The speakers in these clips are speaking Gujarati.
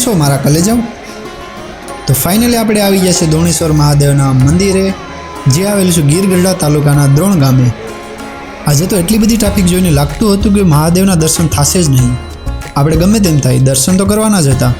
છો મારા કલેજાઓ? તો ફાઇનલી આપણે આવી ગયા છે દોણેશ્વર મહાદેવના મંદિરે, જે આવેલું છે ગીર ગઢડા તાલુકાના દ્રોણ ગામે. આજે તો એટલી બધી ટ્રાફિક જોઈને લાગતું હતું કે મહાદેવના દર્શન થશે જ નહીં. આપણે ગમે તેમ થાય દર્શન તો કરવાના જ હતા.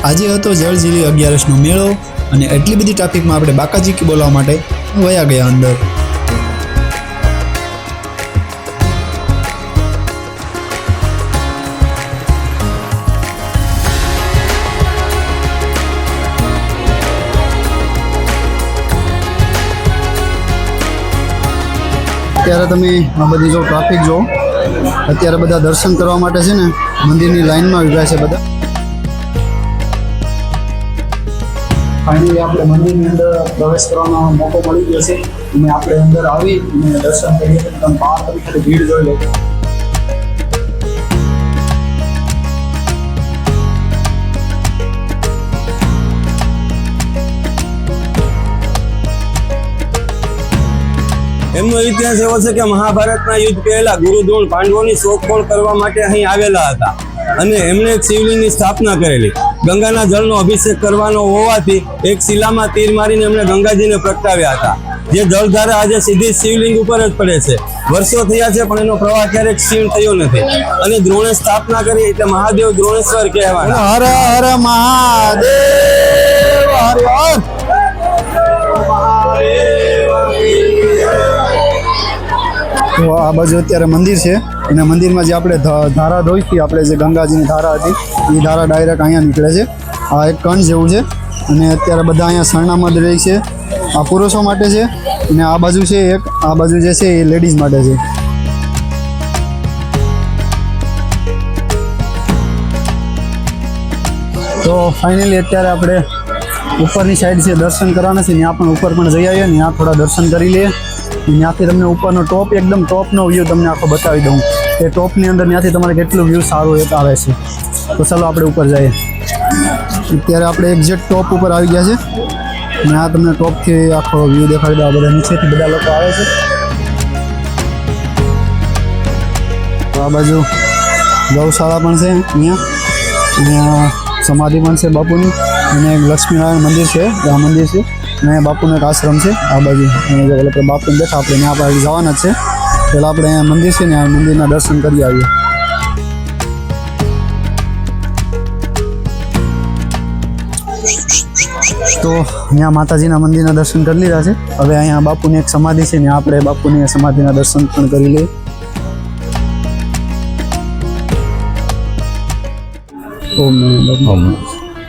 આજે હતો જળઝીલી 11નો મેળો અને એટલી બધી ટ્રાફિકમાં આપણે બાકાજી બોલાવવા માટે વયા ગયા અંદર. અત્યારે તમે આ બધી જો ટ્રાફિક જો, અત્યારે બધા દર્શન કરવા માટે છે ને મંદિરની લાઈનમાં ઊભા છે બધા. ફાઇનલી આપણે મંદિરની અંદર પ્રવેશ કરવાનો મોકો મળી ગયો છે અને આપણે અંદર આવી અને દર્શન કરીએ. તમે બહાર તમે ભીડ જોઈ લો. એમનો ઇતિહાસ એવો છે કે મહાભારતના યુદ્ધ પહેલા ગુરુ દ્રોણ પાંડવોની શોધખોળ કરવા માટે અહીં આવેલા હતા અને એમણે એક શિવલિંગની સ્થાપના કરેલી. ગંગાના જળનો અભિષેક કરવાનો હોવાથી એક શિલામાં તીર મારીને એમણે ગંગાજીને પ્રગટાવ્યા હતા. જે જળધારા આજે સીધી શિવલિંગ ઉપર જ પડે છે. વર્ષો થયા છે પણ એનો પ્રવાહ ક્યારેક ક્ષીણ થયો નથી અને દ્રોણે સ્થાપના કરી એટલે મહાદેવ દ્રોણેશ્વર કહેવાય. હર હર મહાદેવ, હર હર. તો આ બાજુ અત્યારે મંદિર છે અને મંદિરમાં જે આપણે ધારા ધોઈ હતી, આપણે જે ગંગાજીની ધારા હતી એ ધારા ડાયરેક્ટ અહીંયા નીકળે છે. આ એક કણ જેવું છે અને અત્યારે બધા અહીંયા શરણામાં રહી છે. આ પુરુષો માટે છે અને આ બાજુ છે એક, આ બાજુ જે છે એ લેડીઝ માટે છે. તો ફાઇનલી અત્યારે આપણે ઉપરની સાઈડ છે દર્શન કરવાના છે, ત્યાં પણ ઉપર પણ જઈ આવીએ, ત્યાં થોડા દર્શન કરી લઈએ. ત્યાંથી તમને ઉપરનો ટોપ, એકદમ ટોપનો વ્યૂ તમને આખો બતાવી દઉં. એ ટોપની અંદર ત્યાંથી તમારે કેટલું વ્યૂ સારું એક આવે છે. તો ચાલો આપણે ઉપર જઈએ. અત્યારે આપણે એક્ઝેક્ટ ટોપ ઉપર આવી ગયા છે અને આ તમને ટોપથી આખો વ્યૂ દેખાડી દો. આ બધા નીચેથી બધા લોકો આવે છે. આ બાજુ ગૌશાળા પણ છે, અહીંયા સમાધિ પણ છે બાપુની, અને એક લક્ષ્મીનારાયણ મંદિર છે, આ મંદિર છે અને બાપુનો એક આશ્રમ છે આ બાજુ. આપણે બાપુને બેઠા આપણે ત્યાં આપણે જવાના જ છે. પહેલાં આપણે અહીંયા મંદિર છે ને આ મંદિરના દર્શન કરી આવીએ. તો અહીંયા માતાજીના મંદિરના દર્શન કરી લીધા છે. હવે અહીંયા બાપુની એક સમાધિ છે ને આપણે બાપુની સમાધિના દર્શન પણ કરી લઈએ.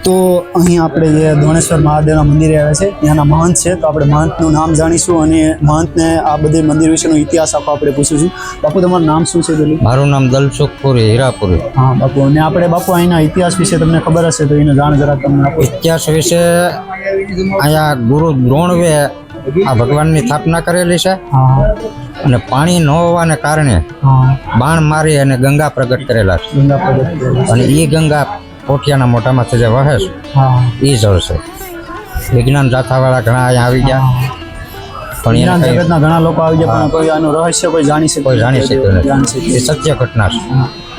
તો અહીં આપણે જે દોણેશ્વર મહાદેવના મંદિરે આવ્યા છે ત્યાંના મહંત છે, તો આપણે મહંતનું નામ જાણીશું અને મહંતને આ બધી મંદિર વિશેનો ઇતિહાસ આખો આપણે પૂછીશું. બાપુ તમારું નામ શું છે? મારું નામ દલસુખપુરી હીરાપુરી. હા બાપુ, અને આપણે બાપુ અહીંના ઇતિહાસ વિશે તમને ખબર હશે તો એને જાણ જરા તમને આપો. ઇતિહાસ વિશે અહીંયા ગુરુ દ્રોણવે આ ભગવાનની સ્થાપના કરેલી છે અને પાણી ન હોવાને કારણે બાણ મારી અને ગંગા પ્રગટ કરેલા છે. અને એ ગંગા પોઠિયાના મોટામાંથી જે વહે છે એ જળ છે. વિજ્ઞાન જાથાવાળા ઘણા અહીંયા આવી ગયા પણ જગતના ઘણા લોકો આવી ગયા પણ કોઈ આનું રહસ્ય કોઈ જાણી શકે નથી. એ સત્ય ઘટના છે.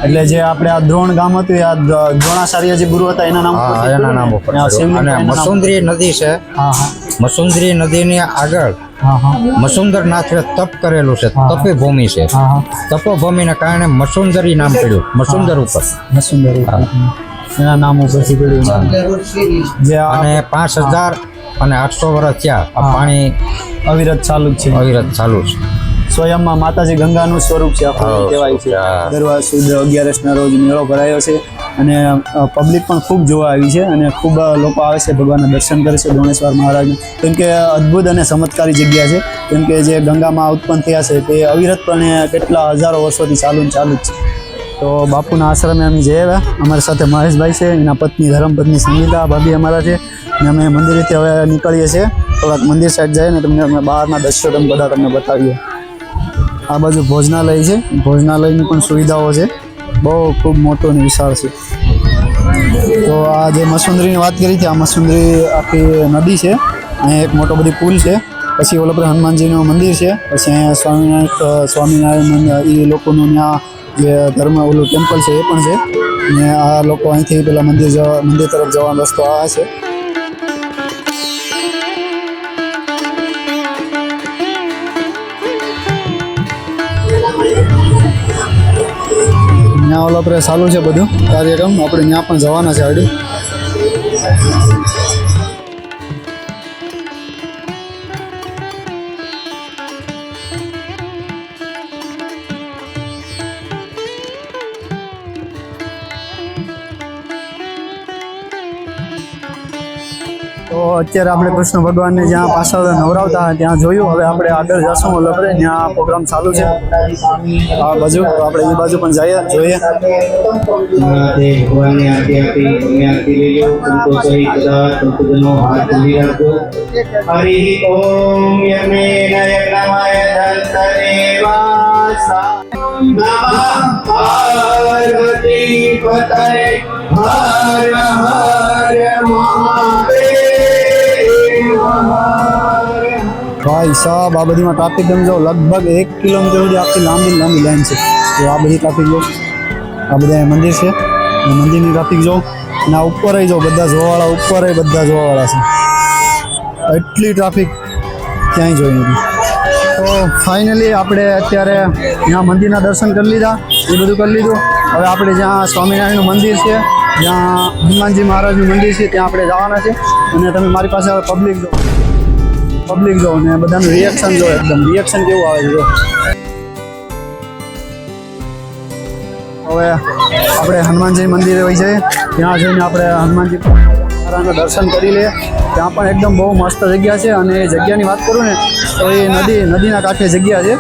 એટલે જે આપણે આ દ્રોણ ગામ હતું એ આ દ્રોણાચાર્ય જે ગુરુ હતા એના નામ ઉપર અને મસુંદરી નદી છે. મસુંદરી નદીની આગળ મસુંદરનાથે તપ કરેલું છે, તપી ભૂમિ છે. તપોભૂમિના કારણે મસુંદરી નામ પડ્યું. મસુંદર ઉપર એના નામ ઉપરથી પડ્યું. જે અને 5800 વર્ષ થયા આ પાણી અવિરત ચાલુ જ છે. અવિરત ચાલુ છે. સ્વયંમાં માતાજી ગંગાનું સ્વરૂપ છે આખું કહેવાય છે. દર સુદ 11ના રોજ મેળો ભરાયો છે અને પબ્લિક પણ ખૂબ જોવા આવી છે અને ખૂબ લોકો આવે છે, ભગવાનના દર્શન કરે છે દોણેશ્વર મહારાજનું. કેમ કે અદ્ભુત અને ચમત્કારી જગ્યા છે. કેમ કે જે ગંગામાં ઉત્પન્ન થયા છે તે અવિરતપણે કેટલા હજારો વર્ષોથી ચાલુ જ છે. તો બાપુના આશ્રમે અમે જઈ આવ્યા. અમારી સાથે મહેશભાઈ છે, એના પત્ની ધર્મપત્ની સંગીતા ભાભી અમારા છે અને અમે મંદિરેથી હવે નીકળીએ છીએ. થોડાક મંદિર સાઈડ જઈએ ને તમને અમે બહારના દ્રશ્યો બધા તમને બતાવીએ. આ બાજુ ભોજનાલય છે, ભોજનાલયની પણ સુવિધાઓ છે, બહુ ખૂબ મોટું અને વિશાળ છે. તો આ જે મસુંદરીની વાત કરી હતી, આ મસુંદરી આખી નદી છે. અહીંયા એક મોટો બધી પુલ છે. પછી ઓલા પર હનુમાનજીનું મંદિર છે. પછી અહીંયા સ્વામિનારાયણ એ લોકોનું ત્યાં જે ધર્મ ઓલું ટેમ્પલ છે એ પણ છે. ને આ લોકો અહીંથી પેલા મંદિર તરફ જવાનો રસ્તો આવે છે. ત્યાં ઓલા પર ચાલુ છે બધું કાર્યક્રમ, આપણે ત્યાં પણ જવાના છે આડી. તો અત્યારે આપણે કૃષ્ણ ભગવાનને જ્યાં પાછળ નવરાવતા હતા ત્યાં જોયું. હવે આપણે આગળ જશું ઓલા પર, ત્યાં પ્રોગ્રામ ચાલુ છે આ બાજુ. તો આપણે એ બાજુ પણ જઈએ જોઈએ. ભગવાનને આરતી આપી તમે આરતી લેજો. સંતોષ સહિત બધા સંતજનો હાથ જોડી રાખજો. હરિ ઓમ યજ્ઞેન યજ્ઞમાય ધનતરેવાસા નમઃ પાર્વતી પતये હર હર મહાદેવ. ભાઈ સાહેબ, આ બધીમાં ટ્રાફિક તમે જો લગભગ 1 કિલોમીટર સુધી આખી લાંબી લાઈન છે. તો આ બધી ટ્રાફિક જો, આ બધા મંદિર છે, મંદિરની ટ્રાફિક જો, અને આ ઉપર જો બધા જોવાવાળા, ઉપર બધા જોવાવાળા છે. એટલી ટ્રાફિક ક્યાંય જોઈ નથી. તો ફાઇનલી આપણે અત્યારે ત્યાં મંદિરના દર્શન કરી લીધા, એ બધું કરી લીધું. હવે આપણે જ્યાં સ્વામિનારાયણનું મંદિર છે, જ્યાં હનુમાનજી મહારાજનું મંદિર છે, ત્યાં આપણે જવાના છે. અને તમે મારી પાસે હવે પબ્લિક જો ને બધાનું રિએક્શન જો, એકદમ રિએક્શન કેવું આવે છે જો. હવે આપણે હનુમાનજી મંદિરે વહી જઈએ, ત્યાં જઈને આપણે હનુમાનજી મહારાજના દર્શન કરી લઈએ. ત્યાં પણ એકદમ બહુ મસ્ત જગ્યા છે. અને એ જગ્યાની વાત કરું ને તો એ નદીના કાંઠે જગ્યા છે.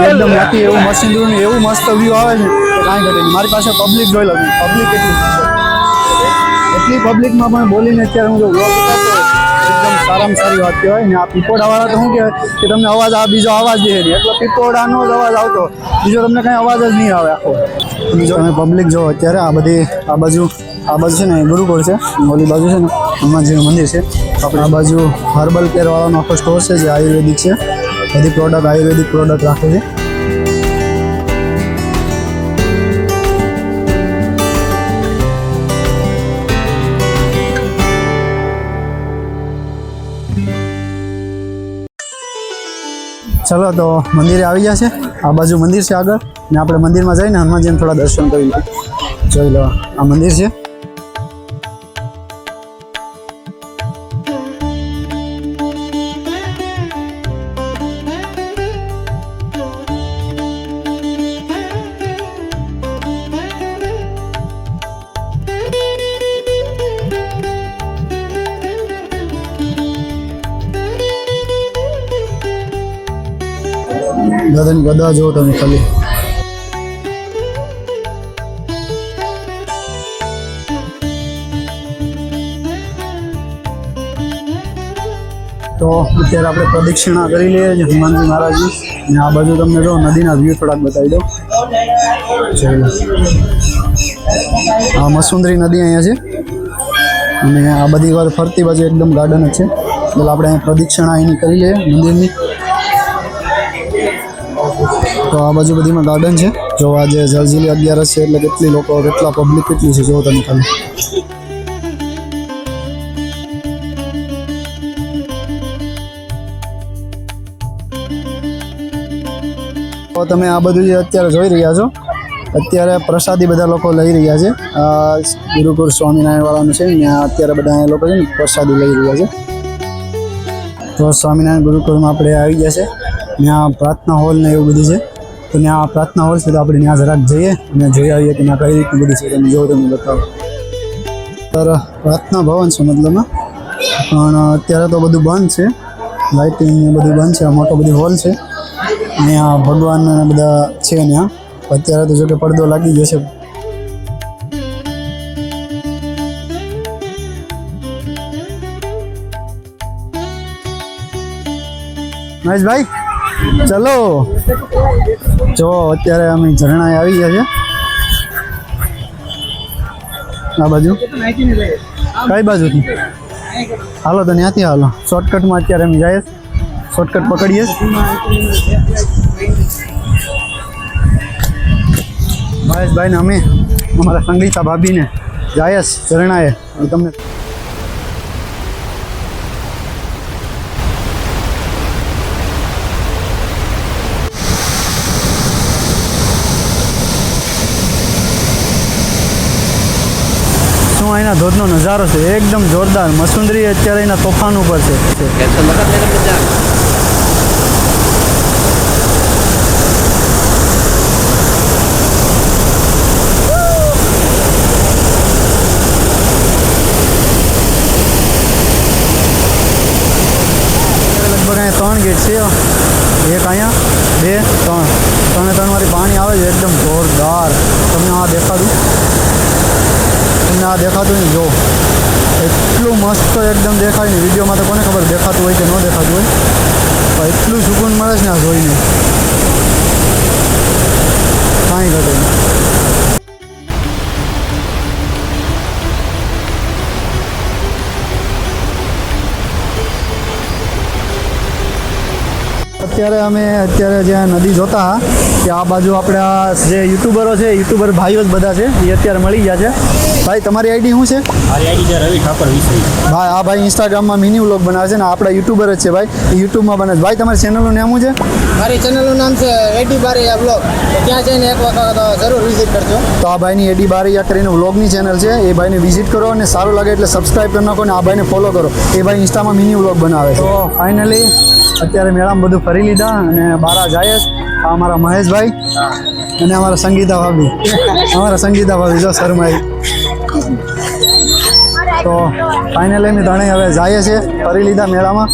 એકદમ ત્યાંથી એવું મસ્ત એવું મસ્ત વ્યૂ આવે છે કે કાંઈ ઘટે નહીં. મારી પાસે પબ્લિક જોઈ લો, પબ્લિક એટલી પબ્લિકમાં પણ બોલીને અત્યારે હું જો વ્લોગ ઉતારતો એકદમ સારામાં સારી વાત કહેવાય. ને આ પીપોડાવાળા તો શું કહેવાય કે તમને અવાજ બીજો અવાજ દે નહીં, એટલો પીપોડાનો જ અવાજ આવતો, બીજો તમને કાંઈ અવાજ જ નહીં આવે આખો. બીજો તમે પબ્લિક જો અત્યારે આ બાજુ છે ને ગુરુકુળ છે, ઓલી બાજુ છે ને હનુમાનજીનું મંદિર છે. આપણે આ બાજુ હર્બલ કેરવાળાનો આખો સ્ટોર છે જે આયુર્વેદિક છે, બધી આયુર્વેદિક પ્રોડક્ટ રાખે છે. ચલો તો મંદિરે આવી ગયા છે, આ બાજુ મંદિર છે આગળ, ને આપણે મંદિરમાં જઈને હનુમાનજીને થોડા દર્શન કરી જોઈ લો. આ મંદિર છે. દાદાની ગદા જો તમે ખાલી. તો અત્યારે આપણે પ્રદક્ષિણા કરી લઈએ હનુમાનજી મહારાજની. અને આ બાજુ તમને જો નદીના વ્યૂ થોડાક બતાવી દઉં. આ મસુંદરી નદી અહીંયા છે, અને આ બધી વાર ફરતી બાજુ એકદમ ગાર્ડન જ છે. એટલે આપણે અહીંયા પ્રદક્ષિણા અહીંની કરી લઈએ મંદિરની. તો આ બાજુ બધીમાં ગાર્ડન છે. જો આજે જલજીલી 11 છે એટલે કેટલા પબ્લિક કેટલી છે જો તમે ખાલી. તો તમે આ બધું જે અત્યારે જોઈ રહ્યા છો, અત્યારે પ્રસાદી બધા લોકો લઈ રહ્યા છે. આ ગુરુકુળ સ્વામિનારાયણ વાળાનું છે ને, અત્યારે બધા લોકો છે ને પ્રસાદી લઈ રહ્યા છે. તો સ્વામિનારાયણ ગુરુકુળમાં આપણે આવી ગયા છે. ત્યાં પ્રાર્થના હોલ ને એવું બધું છે. તો ત્યાં પ્રાર્થના હોલ છે, તો આપણે ત્યાં જરાક જઈએ અને જોઈ આવીએ કે ત્યાં કઈ રીતનું બધું છે. તમે જો તમને બતાવો. અત્યારે પ્રાર્થના ભવન છે મતલબમાં, પણ અત્યારે તો બધું બંધ છે, લાઇટિંગ ને બધું બંધ છે. આ મોટો બધી હોલ છે, ત્યાં ભગવાન બધા છે ત્યાં. અત્યારે તો જો કે પડદો લાગી ગયો છે. મહેશભાઈ ચલો, જો અત્યારે અમે ઝરણાએ આવી ગયા છે. આ બાજુ કઈ બાજુથી હાલો? તો ત્યાંથી હાલો, શોર્ટકટમાં અત્યારે અમે જઈએ, શોર્ટકટ પકડીએ. મહેશભાઈને અમે અમારા સંગીતા ભાભીને જાયસ ઝરણાએ તમને શું અહીંના ધોધનો નજારો છે એકદમ જોરદાર. મસુંદરી અત્યારે એના તોફાન ઉપર છે. લગભગ અહીંયા 3 ગેટ છે. એક અહીંયા 2 3 ત્રણમાંથી પાણી આવે છે એકદમ જોરદાર. તમને આ દેખાડું ને જો એટલું મસ્ત એકદમ દેખાય ને. વિડીયોમાં તો કોને ખબર દેખાતું હોય કે ન દેખાતું હોય, પણ એટલું સુકૂન મળે છે ને આ જોઈને, કાંઈ ઘટે નહીં. અત્યારે જ્યાં નદી જોતા કે આ બાજુ આપણા જે યુટ્યુબરો છે, યુટ્યુબર ભાઈઓ જ બધા છે, એ અત્યારે મળી ગયા છે. ભાઈ તમારી આઈડી શું છે? મારી આઈડી છે રવિ ઠાકોર વિસરી. ભાઈ આ ભાઈ ઇન્સ્ટાગ્રામમાં મિની વ્લોગ બનાવે છે ને આપણા યુટ્યુબર જ છે ભાઈ, એ યુટ્યુબમાં બને છે. ભાઈ તમારી ચેનલનું નામ શું છે? મારી ચેનલનું નામ છે એડી બારૈયા બ્લોગ. ત્યાં જઈને એક વખત જરૂર વિઝિટ કરજો. તો આ ભાઈની એડી બારૈયા કરીને વ્લોગની ચેનલ છે, એ ભાઈને વિઝિટ કરો અને સારું લાગે એટલે સબસ્ક્રાઈબ કરી નાખો અને આ ભાઈને ફોલો કરો. એ ભાઈ ઇન્સ્ટામાં મિની વ્લોગ બનાવે છે. તો ફાઇનલી અત્યારે મેળામાં બધું ફરી લીધા અને બારા જાય છે. આ અમારા મહેશભાઈ અને અમારા સંગીતા ભાભી જો શર્માઈ. તો ફાઇનલી અમે ત્રણેય હવે જઈએ છીએ, ફરી લીધા મેળામાં.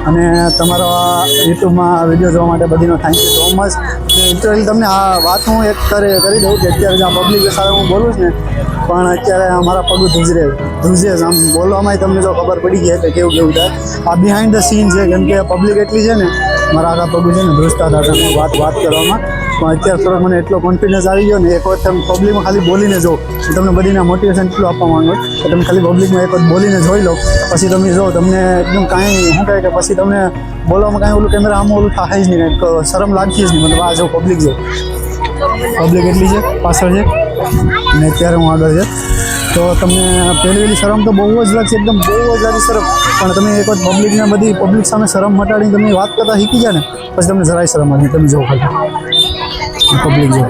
અને તમારો આ યુટ્યુબમાં વિડીયો જોવા માટે બધીનો thank you so much. Literally તમને આ વાત હું એક કરી દઉં કે અત્યારે જ્યાં પબ્લિક સાથે હું બોલું છું ને, પણ અત્યારે અમારા પગ ધ્રુજે આમ બોલવામાં તમને જો ખબર પડી ગઈ કે કેવું થાય. આ બિહાઇન્ડ ધ સીન છે, કેમ કે પબ્લિક એટલી છે ને, મારા આખા પગ છે ને ધ્રુજતા હતા વાત કરવામાં. પણ અત્યારે થોડોક મને એટલો કોન્ફિડન્સ આવી ગયો ને, એક વખત તમે પબ્લિકમાં ખાલી બોલીને જો, તમને બધીના મોટિવેશન એટલું આપવા માંગો કે તમે ખાલી પબ્લિકમાં એક વખત બોલીને જોઈ લો, પછી તમે જો તમને એકદમ કાંઈ શું કહે કે પછી તમને બોલવામાં કાંઈ ઓલું કેમેરા આમ ઓલું થાય જ નહીં, કંઈક શરમ લાગતી જ નહીં. મતલબ આ જો પબ્લિક એટલી છે પાછળ છે અને અત્યારે હું આગળ છે. તો તમને પહેલી શરમ તો બહુ જ લાગશે, એકદમ બહુ જ લાગી શરમ. પણ તમે એક વખત પબ્લિકને બધી પબ્લિક સામે શરમ મટાડીને તમે વાત કરતા શીખી જાય ને, પછી તમને જરાય શરમ આવી. તમે જો ખાલી પબ્લિક જો